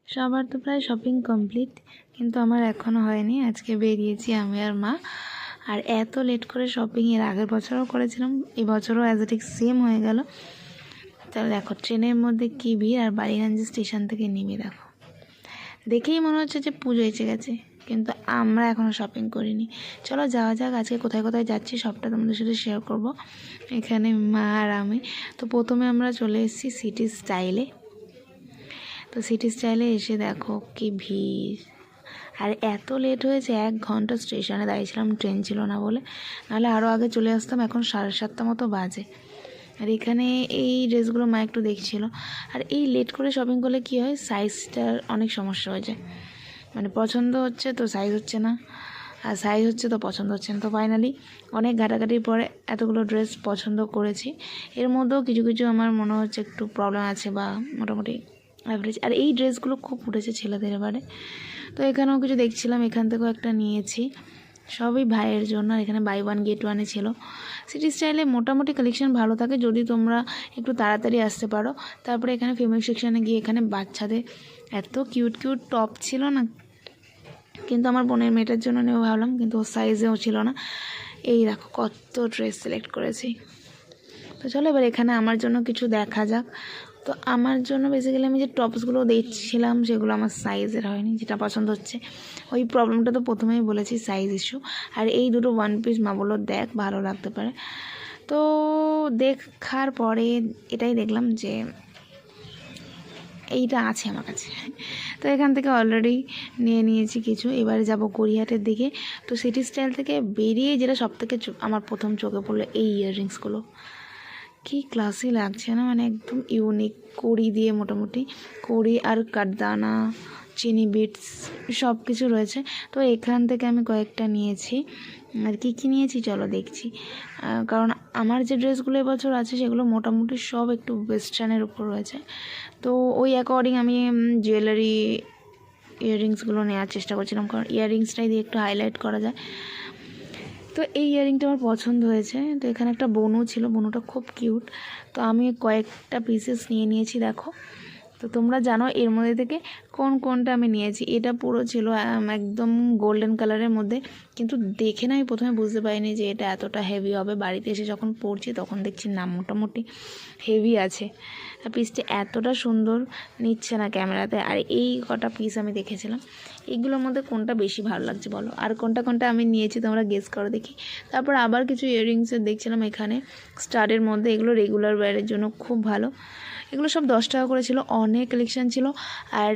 সবার তো প্রায় শপিং কমপ্লিট, কিন্তু আমার এখনও হয়নি। আজকে বেরিয়েছি আমি আর মা। আর এত লেট করে শপিং এর আগের বছরও করেছিলাম, এবছরও অ্যাজ ইট ইজ সেম হয়ে গেল। তাহলে দেখো ট্রেনের মধ্যে কী ভিড়, আর বালিগঞ্জ স্টেশন থেকে নেমে দেখো, দেখেই মনে হচ্ছে যে পুজো এসে গেছে, কিন্তু আমরা এখনও শপিং করিনি। চলো যাওয়া যাক, আজকে কোথায় কোথায় যাচ্ছি সবটা তোমাদের সাথে শেয়ার করব। এখানে মা আর আমি। তো প্রথমে আমরা চলে এসেছি সিটি স্টাইলে। তো সিটি স্টাইলে এসে দেখো কি ভিড়, আর এত লেট হয়েছে, 1 ঘন্টা স্টেশনে দাঁড়িয়েছিলাম, ট্রেন ছিল না বলে, নাহলে আরও আগে চলে আসতাম। এখন 7:30 মতো বাজে। আর এখানে এই ড্রেসগুলো মা একটু দেখছিল। আর এই লেট করে শপিং করলে কী হয়, সাইজটার অনেক সমস্যা হয়ে যায়। মানে পছন্দ হচ্ছে তো সাইজ হচ্ছে না, আর সাইজ হচ্ছে তো পছন্দ হচ্ছে না। তো ফাইনালি অনেক ঘাটাঘাটির পরে এতগুলো ড্রেস পছন্দ করেছি। এর মধ্যেও কিছু কিছু আমার মনে হচ্ছে একটু প্রবলেম আছে, বা মোটামুটি অ্যাভারেজ। আর এই ড্রেসগুলো খুব উঠেছে ছেলেদের এবারে। তো এখানেও কিছু দেখছিলাম, এখান থেকেও একটা নিয়েছি, সবই ভাইয়ের জন্য। আর এখানে বাই 1 গেট 1 ছিল। সিটি স্টাইলে মোটামুটি কালেকশন ভালো থাকে যদি তোমরা একটু তাড়াতাড়ি আসতে পারো। তারপরে এখানে ফিমেল সেকশানে গিয়ে এখানে বাচ্চাদের এত কিউট কিউট টপ ছিল না, কিন্তু আমার বোনের মেয়েটার জন্য নেব ভাবলাম, কিন্তু ওর সাইজেও ছিল না। এই দেখো কত ড্রেস সিলেক্ট করেছি। তো চলো এবার এখানে আমার জন্য কিছু দেখা যাক। তো আমার জন্য বেসিক্যালি আমি যে টপসগুলো দেখছিলাম সেগুলো আমার সাইজের হয়নি, যেটা পছন্দ হচ্ছে। ওই প্রবলেমটা তো প্রথমেই বলেছি, সাইজ ইস্যু। আর এই দুটো 1 পিস মা বললো দেখ ভালো লাগতে পারে। তো দেখার পরে এটাই দেখলাম যে এইটা আছে আমার কাছে। তো এখান থেকে অলরেডি নিয়ে নিয়েছি কিছু। এবারে যাব গড়িয়াহাটের দিকে। তো সিটি স্টাইল থেকে বেরিয়ে যেটা সবথেকে আমার প্রথম চোখে পড়লো, এই ইয়াররিংসগুলো কি ক্লাসি লাগছে না, মানে একদম ইউনিক। কড়ি দিয়ে, মোটামুটি কড়ি আর কাঠদানা, চিনি বিটস সব কিছু রয়েছে। তো এখান থেকে আমি কয়েকটা নিয়েছি। আর কী কী নিয়েছি চলো দেখছি। কারণ আমার যে ড্রেসগুলো এবছর আছে সেগুলো মোটামুটি সব একটু ওয়েস্টার্নের উপর রয়েছে। তো ওই অ্যাকর্ডিং আমি জুয়েলারি ইয়াররিংসগুলো নেওয়ার চেষ্টা করছিলাম, কারণ ইয়াররিংসটাই দিয়ে একটু হাইলাইট করা যায়। তো এই ইয়াররিংটা আমার পছন্দ হয়েছে। তো এখানে একটা বনু ছিল, বনুটা খুব কিউট। তো আমি কয়েকটা পিসেস নিয়ে নিয়েছি দেখো। তো তোমরা জানো এর মধ্যে থেকে কোনটা আমি নিয়েছি। এটা পুরো ছিল একদম গোল্ডেন কালারের মধ্যে, কিন্তু দেখে না আমি প্রথমে বুঝতে পারিনি যে এটা এতটা হেভি হবে। বাড়িতে এসে যখন পরছি তখন দেখছি না, মোটামুটি হেভি আছে। আর পিসটি এতটা সুন্দর নিচ্ছে না ক্যামেরাতে। আর এই কটা পিস আমি দেখেছিলাম, এইগুলোর মধ্যে কোনটা বেশি ভালো লাগছে বলো, আর কোনটা আমি নিয়েছি তোমরা গেস করো দেখি। তারপর আবার কিছু ইয়াররিংসের দেখছিলাম এখানে স্টারের মধ্যে, এগুলো রেগুলার ওয়্যারের জন্য খুব ভালো। এগুলো সব 10 টাকা করে ছিল, অনেক কালেকশান ছিল। আর